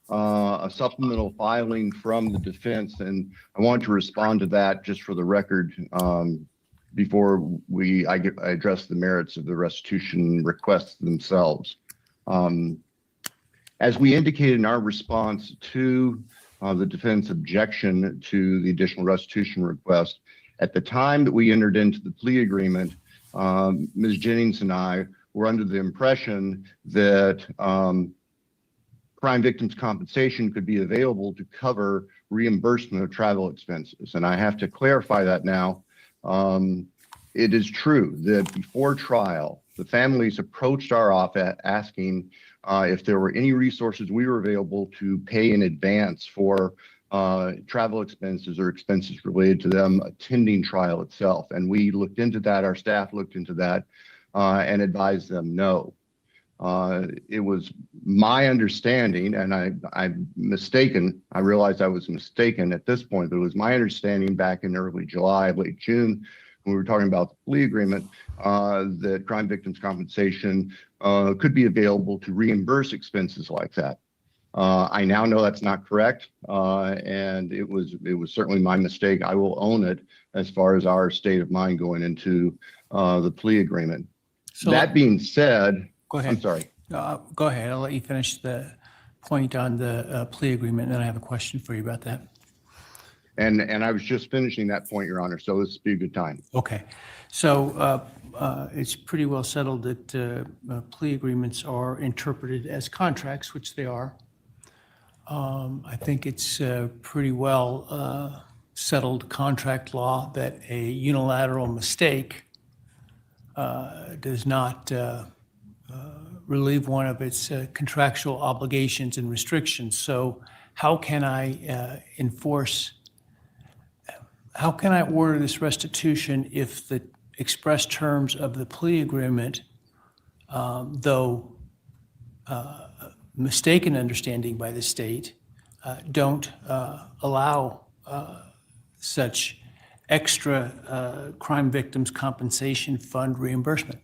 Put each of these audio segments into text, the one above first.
a supplemental filing from the defense, and I want to respond to that just for the record before I address the merits of the restitution requests themselves. As we indicated in our response to the defense objection to the additional restitution request, at the time that we entered into the plea agreement, Ms. Jennings and I were under the impression that crime victims' compensation could be available to cover reimbursement of travel expenses. And I have to clarify that now. It is true that before trial, the families approached our office asking if there were any resources we were available to pay in advance for travel expenses or expenses related to them attending trial itself. And we looked into that, our staff looked into that, and advised them no. It was my understanding, and I'm mistaken, I realized I was mistaken at this point, but it was my understanding back in early July, late June, when we were talking about the plea agreement, that crime victims compensation could be available to reimburse expenses like that. I now know that's not correct, and it was certainly my mistake. I will own it as far as our state of mind going into the plea agreement. So that being said, go ahead. I'm sorry. Go ahead. I'll let you finish the point on the plea agreement, and then I have a question for you about that. And I was just finishing that point, Your Honor, so this would be a good time. Okay. So it's pretty well settled that plea agreements are interpreted as contracts, which they are. I think it's pretty well settled contract law that a unilateral mistake does not relieve one of its contractual obligations and restrictions. So how can I how can I order this restitution if the express terms of the plea agreement, though mistaken understanding by the state, don't allow such extra crime victims compensation fund reimbursement?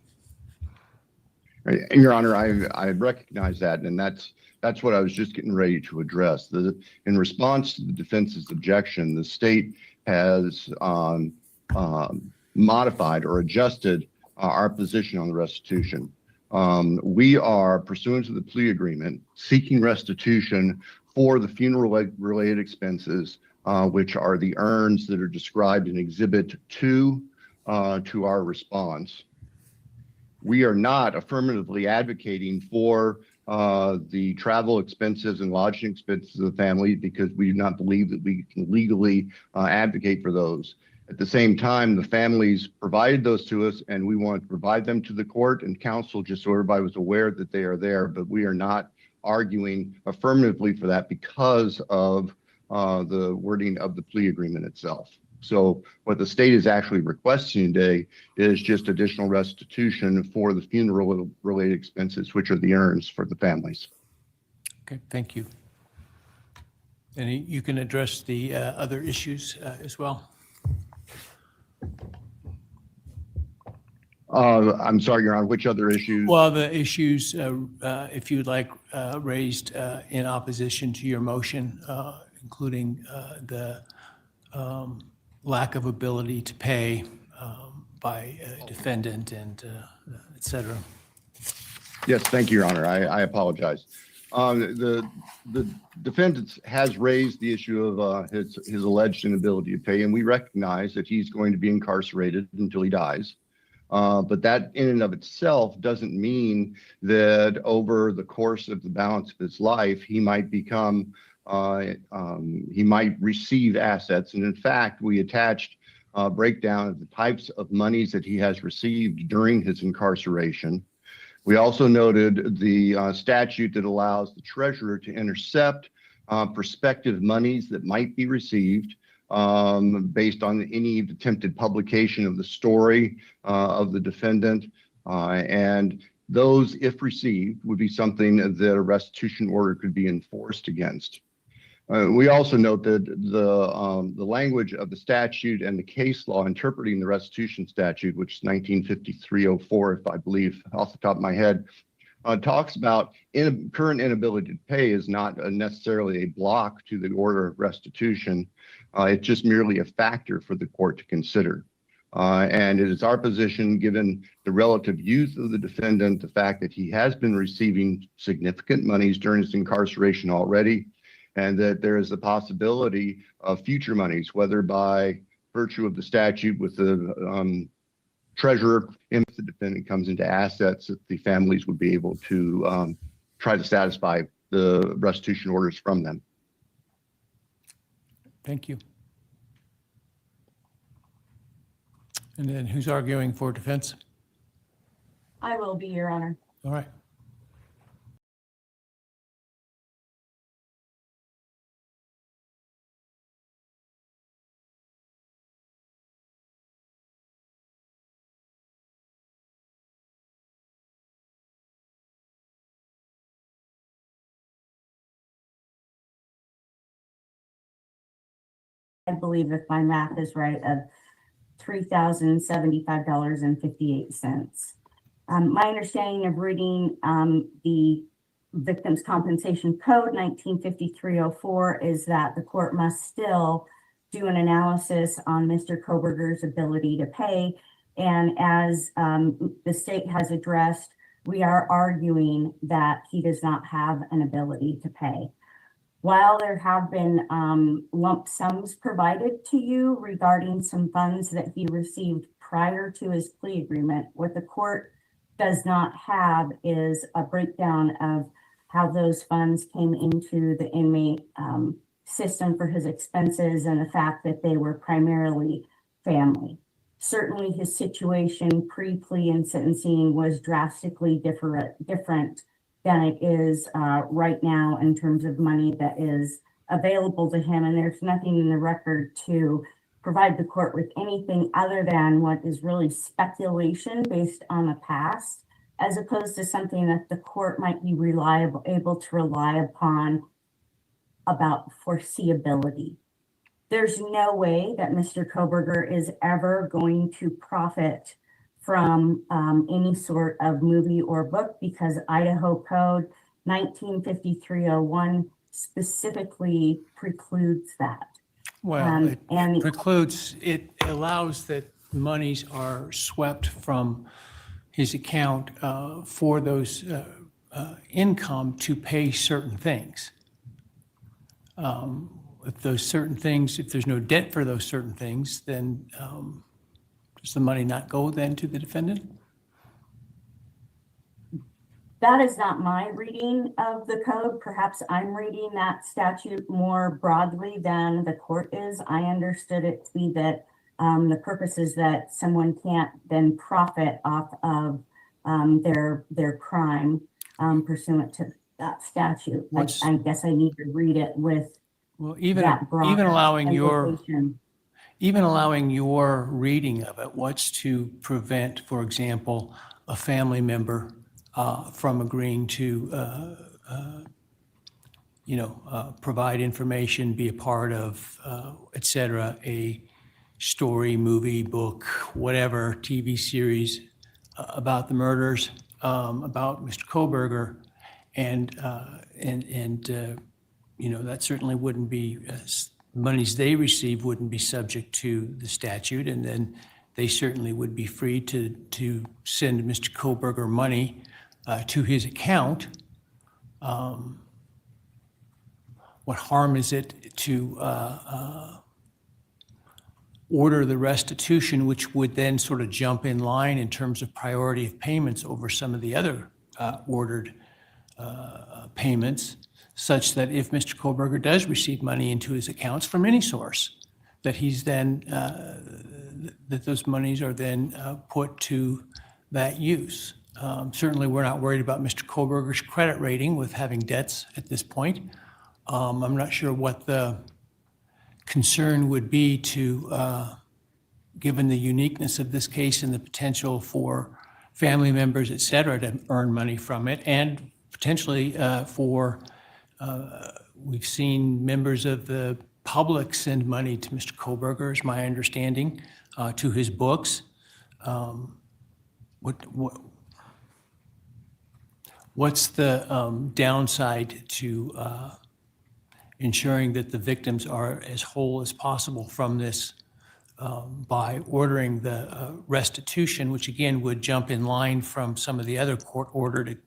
Your Honor, I recognize that, and that's what I was just getting ready to address. In response to the defense's objection, the state has modified or adjusted our position on the restitution. We are, pursuant to the plea agreement, seeking restitution for the funeral-related expenses, which are the urns that are described in Exhibit 2 to our response. We are not affirmatively advocating for the travel expenses and lodging expenses of the family because we do not believe that we can legally advocate for those. At the same time, the families provided those to us, and we want to provide them to the court and counsel just so everybody was aware that they are there, but we are not arguing affirmatively for that because of the wording of the plea agreement itself. So what the state is actually requesting today is just additional restitution for the funeral-related expenses, which are the urns for the families. Okay, thank you. And you can address the other issues as well. I'm sorry, Your Honor, which other issues? Well, the issues, if you'd like, raised in opposition to your motion, including the lack of ability to pay by a defendant and et cetera. Yes, thank you, Your Honor. I apologize. The defendant has raised the issue of his alleged inability to pay, and we recognize that he's going to be incarcerated until he dies. But that in and of itself doesn't mean that over the course of the balance of his life, he might become, he might receive assets. And in fact, we attached a breakdown of the types of monies that he has received during his incarceration. We also noted the statute that allows the treasurer to intercept prospective monies that might be received based on any attempted publication of the story of the defendant. And those, if received, would be something that a restitution order could be enforced against. We also note that the language of the statute and the case law interpreting the restitution statute, which is 1953-04, if I believe off the top of my head, talks about current inability to pay is not necessarily a block to the order of restitution. It's just merely a factor for the court to consider. And it is our position, given the relative youth of the defendant, the fact that he has been receiving significant monies during his incarceration already, and that there is the possibility of future monies, whether by virtue of the statute with the treasurer, if the defendant comes into assets, that the families would be able to try to satisfy the restitution orders from them. Thank you. And then who's arguing for defense? I will be, Your Honor. All right. I believe, if my math is right, of $3,075.58. My understanding of reading the Victims' Compensation Code 1953-04 is that the court must still do an analysis on Mr. Kohberger's ability to pay. And as the state has addressed, we are arguing that he does not have an ability to pay. While there have been lump sums provided to you regarding some funds that he received prior to his plea agreement, what the court does not have is a breakdown of how those funds came into the inmate system for his expenses and the fact that they were primarily family. Certainly his situation pre-plea and sentencing was drastically different than it is right now in terms of money that is available to him. And there's nothing in the record to provide the court with anything other than what is really speculation based on the past, as opposed to something that the court might be able to rely upon about foreseeability. There's no way that Mr. Kohberger is ever going to profit from any sort of movie or book, because Idaho Code 1953-01 specifically precludes that. Well, it precludes, it allows that monies are swept from his account for those income to pay certain things. If those certain things, if there's no debt for those certain things, then does the money not go then to the defendant? That is not my reading of the code. Perhaps I'm reading that statute more broadly than the court is. I understood it to be that the purpose is that someone can't then profit off of their crime pursuant to that statute. I guess I need to read it with that broad implication. Even allowing your reading of it, what's to prevent, for example, a family member from agreeing to, provide information, be a part of, et cetera, a story, movie, book, whatever, TV series about the murders, about Mr. Kohberger, and that certainly wouldn't be monies they receive wouldn't be subject to the statute, and then they certainly would be free to send Mr. Kohberger money to his account. What harm is it to order the restitution, which would then sort of jump in line in terms of priority of payments over some of the other ordered payments, such that if Mr. Kohberger does receive money into his accounts from any source, that he's then, that those monies are then put to that use. Certainly, we're not worried about Mr. Kohberger's credit rating with having debts at this point. I'm not sure what the concern would be to, given the uniqueness of this case and the potential for family members, et cetera, to earn money from it, and potentially we've seen members of the public send money to Mr. Kohberger, is my understanding, to his books. What's the downside to ensuring that the victims are as whole as possible from this by ordering the restitution, which again would jump in line from some of the other court-ordered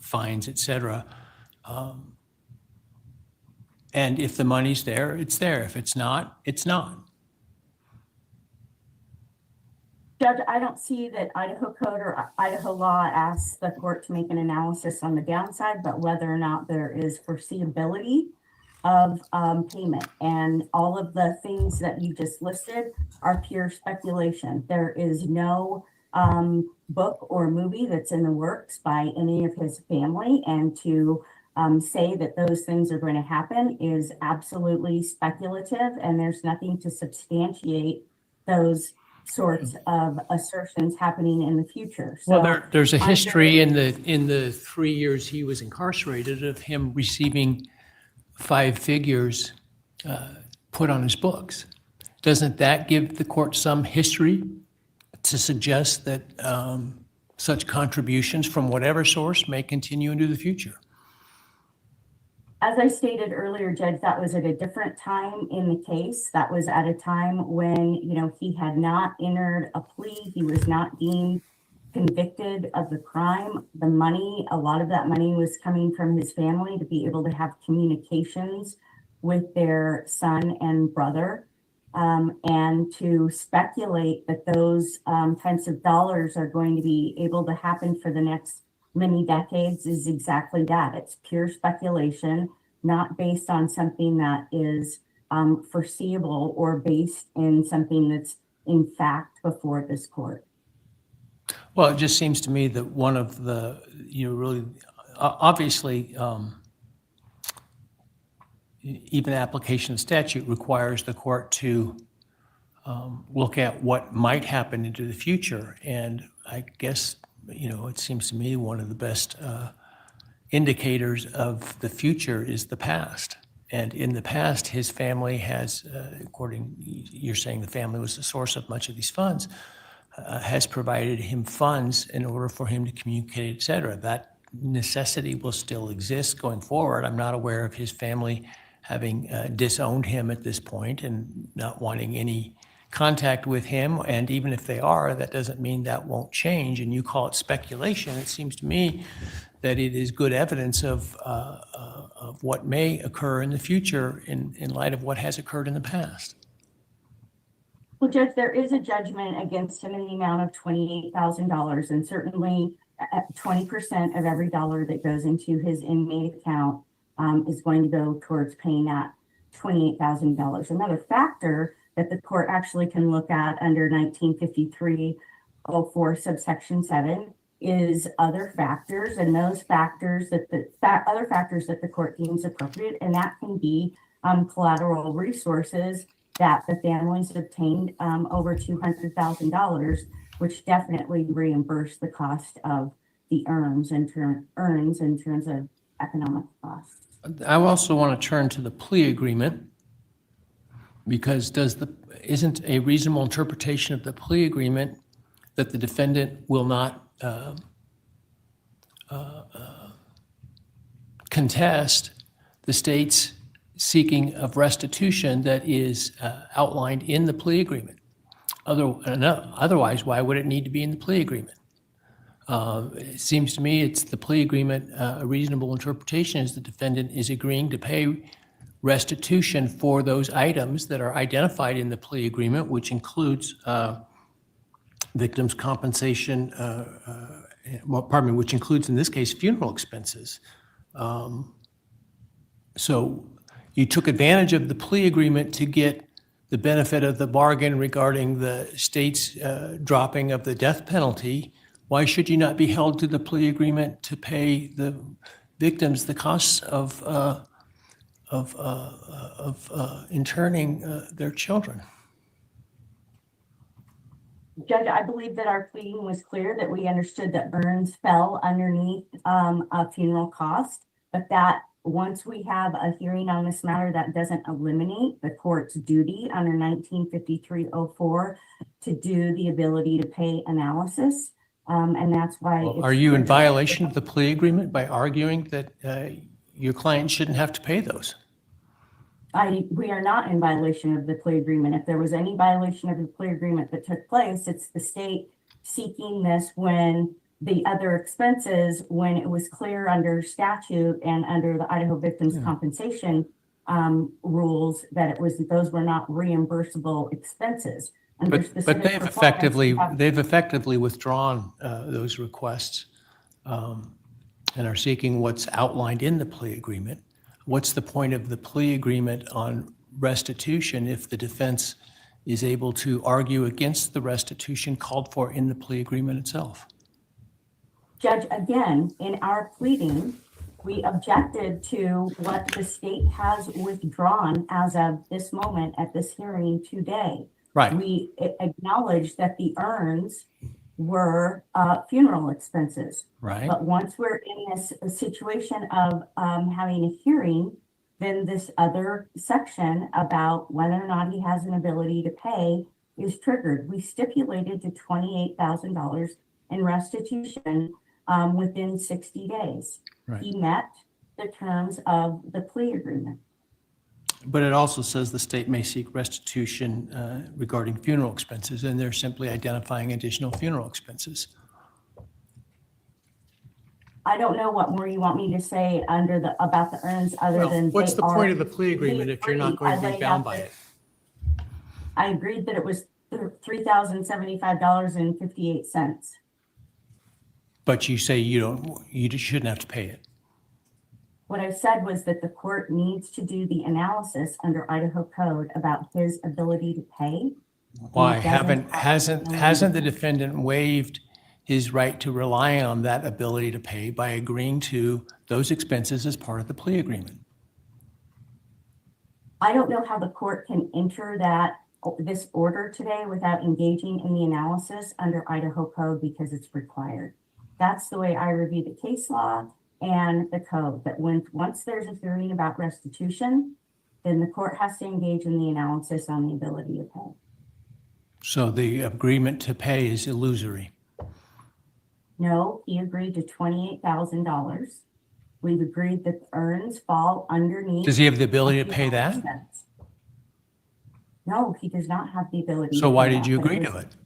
fines, et cetera? And if the money's there, it's there. If it's not, it's not. Judge, I don't see that Idaho code or Idaho law asks the court to make an analysis on the downside, but whether or not there is foreseeability of payment. And all of the things that you just listed are pure speculation. There is no book or movie that's in the works by any of his family. And to say that those things are going to happen is absolutely speculative, and there's nothing to substantiate those sorts of assertions happening in the future. So Well, there's a history in the 3 years he was incarcerated of him receiving 5 figures put on his books. Doesn't that give the court some history to suggest that such contributions from whatever source may continue into the future? as I stated earlier, Judge, that was at a different time in the case. That was at a time when, he had not entered a plea. He was not deemed convicted of the crime. The money, a lot of that money was coming from his family to be able to have communications with their son and brother. And to speculate that those types of dollars are going to be able to happen for the next many decades is exactly that. It's pure speculation, not based on something that is foreseeable or based in something that's in fact before this court. Well, it just seems to me that one of the, really, obviously, even application of statute requires the court to look at what might happen into the future. And I guess, it seems to me one of the best indicators of the future is the past. And in the past, his family has, you're saying the family was the source of much of these funds, has provided him funds in order for him to communicate, et cetera. That necessity will still exist going forward. I'm not aware of his family having disowned him at this point and not wanting any contact with him. And even if they are, that doesn't mean that won't change. And you call it speculation. It seems to me that it is good evidence of what may occur in the future in light of what has occurred in the past. Well, Judge, there is a judgment against him in the amount of $28,000, and certainly 20% of every dollar that goes into his inmate account is going to go towards paying that $28,000. Another factor that the court actually can look at under 1953-04 subsection 7 is other factors, and those factors that other factors that the court deems appropriate, and that can be collateral resources that the families obtained over $200,000, which definitely reimburse the cost of the earns in terms of economic costs. I also want to turn to the plea agreement, because isn't a reasonable interpretation of the plea agreement that the defendant will not contest the state's seeking of restitution that is outlined in the plea agreement? Otherwise, why would it need to be in the plea agreement? It seems to me it's the plea agreement, a reasonable interpretation is the defendant is agreeing to pay restitution for those items that are identified in the plea agreement, which includes victims' compensation, which includes in this case funeral expenses. So you took advantage of the plea agreement to get the benefit of the bargain regarding the state's dropping of the death penalty. Why should you not be held to the plea agreement to pay the victims the costs of interning their children? Judge, I believe that our pleading was clear, that we understood that earns fell underneath a funeral cost, but that once we have a hearing on this matter, that doesn't eliminate the court's duty under 1953-04 to do the ability to pay analysis. And that's why. Well, it's- are you in violation of the plea agreement by arguing that your client shouldn't have to pay those? We are not in violation of the plea agreement. If there was any violation of the plea agreement that took place, it's the state seeking this when the other expenses, when it was clear under statute and under the Idaho Victims Compensation rules that those were not reimbursable expenses. Under But specific they've performance, effectively withdrawn those requests and are seeking what's outlined in the plea agreement. What's the point of the plea agreement on restitution if the defense is able to argue against the restitution called for in the plea agreement itself? Judge, again, in our pleading, we objected to what the state has withdrawn as of this moment at this hearing today. Right. We acknowledge that the earns were funeral expenses. Right. But once we're in this situation of having a hearing, then this other section about whether or not he has an ability to pay is triggered. We stipulated to $28,000 in restitution within 60 days. Right. He met the terms of the plea agreement. But it also says the state may seek restitution regarding funeral expenses, and they're simply identifying additional funeral expenses. I don't know what more you want me to say about the earns other than. What's they the point are- of the plea agreement if you're not going to be bound by it? I agreed that it was $3,075.58. But you say you shouldn't have to pay it. What I said was that the court needs to do the analysis under Idaho code about his ability to pay. Why He doesn't hasn't the defendant waived his right to rely on that ability to pay by agreeing to those expenses as part of the plea agreement? I don't know how the court can enter this order today without engaging in the analysis under Idaho code because it's required. That's the way I review the case law and the code, that once there's a hearing about restitution, then the court has to engage in the analysis on the ability to pay. So the agreement to pay is illusory. No, he agreed to $28,000. We've agreed that the earns fall underneath. Does he have the ability to pay that? No, he does not have the ability. So to why pay did that, you but agree to it?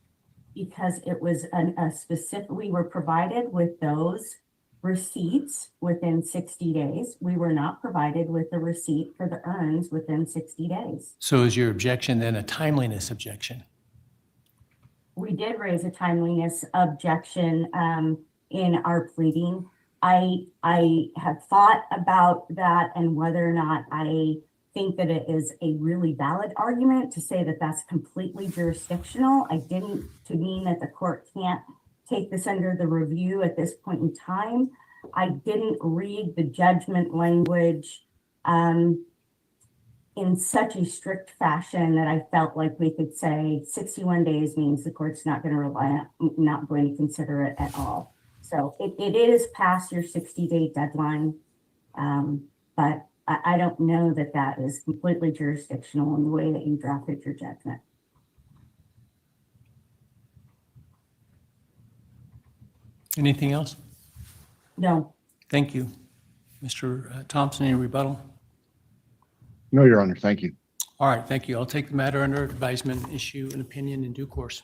Because it was a specific, we were provided with those receipts within 60 days. We were not provided with the receipt for the earns within 60 days. So is your objection then a timeliness objection? We did raise a timeliness objection in our pleading. I have thought about that and whether or not I think that it is a really valid argument to say that that's completely jurisdictional. I didn't to mean that the court can't take this under the review at this point in time. I didn't read the judgment language in such a strict fashion that I felt like we could say 61 days means the court's not going to consider it at all. So it is past your 60-day deadline, but I don't know that that is completely jurisdictional in the way that you drafted your judgment. Anything else? No. Thank you. Mr. Thompson, any rebuttal? No, Your Honor. Thank you. All right, thank you. I'll take the matter under advisement, issue an opinion in due course.